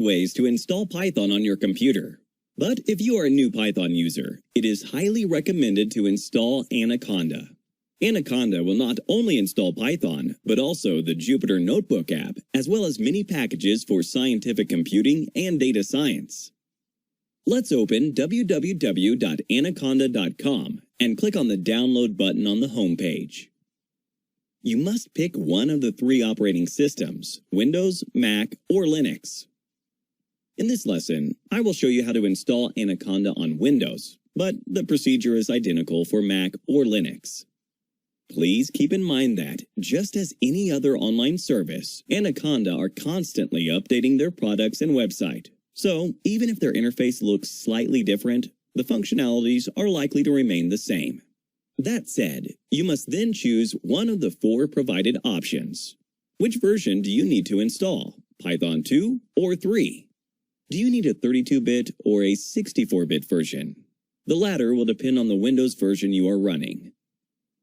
Ways to install Python on your computer. But if you are a new Python user, it is highly recommended to install Anaconda. Anaconda will not only install Python, but also the Jupyter Notebook app, as well as many packages for scientific computing and data science. Let's open www.anaconda.com and click on the download button on the home page. You must pick one of the three operating systems, Windows, Mac, or Linux. In this lesson, I will show you how to install Anaconda on Windows, but the procedure is identical for Mac or Linux. Please keep in mind that, just as any other online service, Anaconda are constantly updating their products and website. So, even if their interface looks slightly different, the functionalities are likely to remain the same. That said, you must then choose one of the four provided options. Which version do you need to install, Python 2 or 3? Do you need a 32-bit or a 64-bit version? The latter will depend on the Windows version you are running.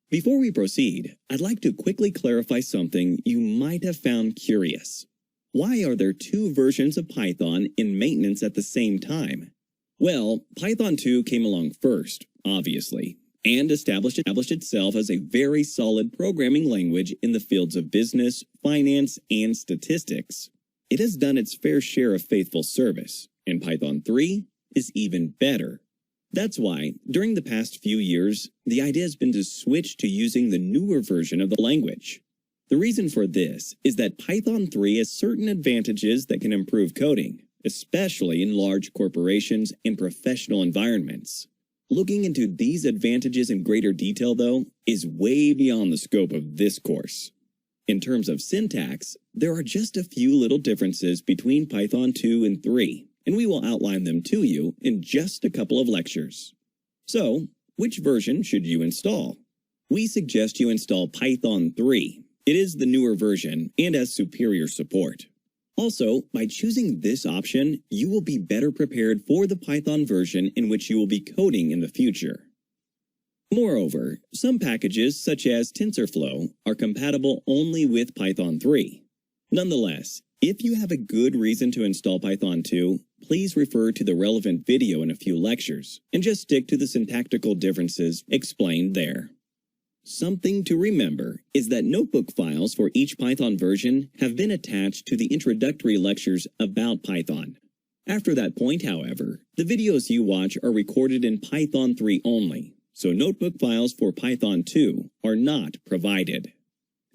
Before we proceed, I'd like to quickly clarify something you might have found curious. Why are there two versions of Python in maintenance at the same time? Well, Python 2 came along first, obviously, and established itself as a very solid programming language in the fields of business, finance, and statistics. It has done its fair share of faithful service, and Python 3 is even better. That's why, during the past few years, the idea has been to switch to using the newer version of the language. The reason for this is that Python 3 has certain advantages that can improve coding, especially in large corporations and professional environments. Looking into these advantages in greater detail, though, is way beyond the scope of this course. In terms of syntax, there are just a few little differences between Python 2 and 3, and we will outline them to you in just a couple of lectures. So, which version should you install? We suggest you install Python 3. It is the newer version and has superior support. Also, by choosing this option, you will be better prepared for the Python version in which you will be coding in the future. Moreover, some packages such as TensorFlow are compatible only with Python 3. Nonetheless, if you have a good reason to install Python 2, please refer to the relevant video in a few lectures, and just stick to the syntactical differences explained there. Something to remember is that notebook files for each Python version have been attached to the introductory lectures about Python. After that point, however, the videos you watch are recorded in Python 3 only, so notebook files for Python 2 are not provided.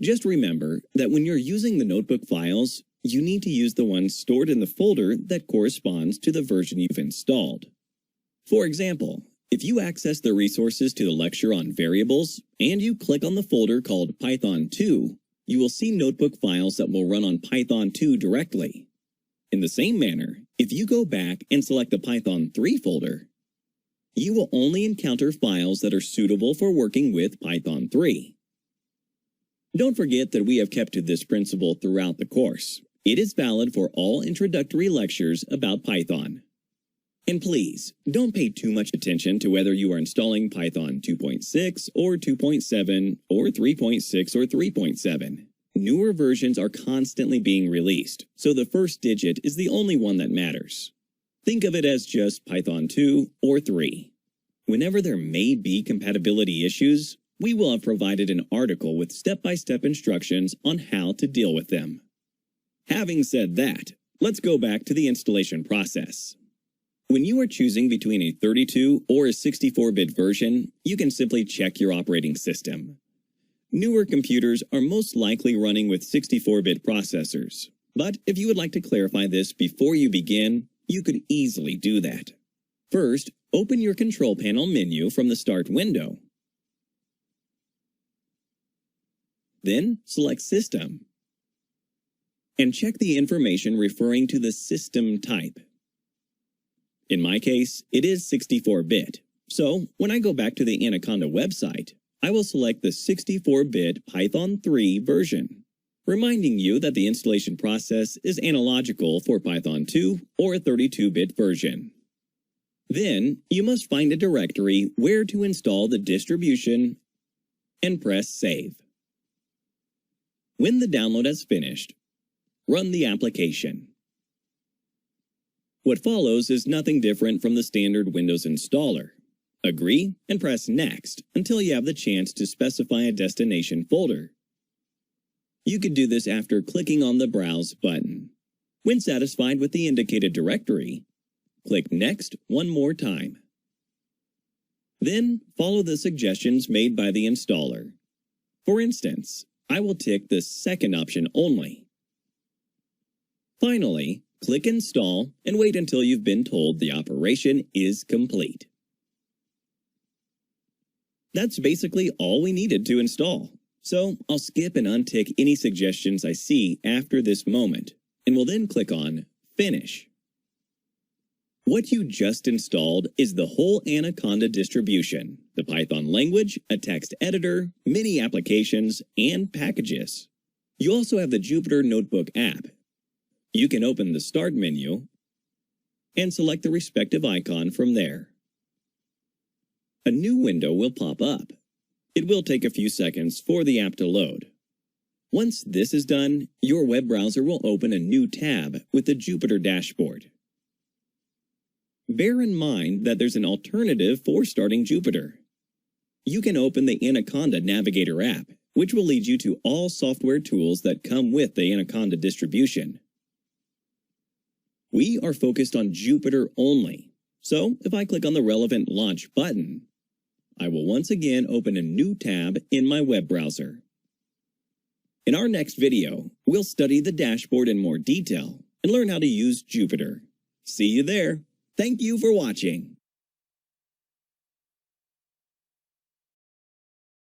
Just remember that when you're using the notebook files, you need to use the ones stored in the folder that corresponds to the version you've installed. For example, if you access the resources to the lecture on variables, and you click on the folder called Python 2, you will see notebook files that will run on Python 2 directly. In the same manner, if you go back and select the Python 3 folder, you will only encounter files that are suitable for working with Python 3. Don't forget that we have kept to this principle throughout the course. It is valid for all introductory lectures about Python. And please, don't pay too much attention to whether you are installing Python 2.6 or 2.7 or 3.6 or 3.7. Newer versions are constantly being released, so the first digit is the only one that matters. Think of it as just Python 2 or 3. Whenever there may be compatibility issues, we will have provided an article with step-by-step instructions on how to deal with them. Having said that, let's go back to the installation process. When you are choosing between a 32 or a 64-bit version, you can simply check your operating system. Newer computers are most likely running with 64-bit processors, but if you would like to clarify this before you begin, you could easily do that. First, open your control panel menu from the Start window. Then, select System, and check the information referring to the system type. In my case, it is 64-bit, so when I go back to the Anaconda website, I will select the 64-bit Python 3 version, reminding you that the installation process is analogical for Python 2 or a 32-bit version. Then, you must find a directory where to install the distribution and press Save. When the download has finished, run the application. What follows is nothing different from the standard Windows installer. Agree and press Next until you have the chance to specify a destination folder. You could do this after clicking on the Browse button. When satisfied with the indicated directory, click Next one more time. Then, follow the suggestions made by the installer. For instance, I will tick the second option only. Finally, click Install and wait until you've been told the operation is complete. That's basically all we needed to install. So I'll skip and untick any suggestions I see after this moment, and will then click on Finish. What you just installed is the whole Anaconda distribution, the Python language, a text editor, many applications, and packages. You also have the Jupyter Notebook app. You can open the Start menu and select the respective icon from there. A new window will pop up. It will take a few seconds for the app to load. Once this is done, your web browser will open a new tab with the Jupyter dashboard. Bear in mind that there's an alternative for starting Jupyter. You can open the Anaconda Navigator app, which will lead you to all software tools that come with the Anaconda distribution. We are focused on Jupyter only, so if I click on the relevant Launch button, I will once again open a new tab in my web browser. In our next video, we'll study the dashboard in more detail and learn how to use Jupyter. See you there! Thank you for watching.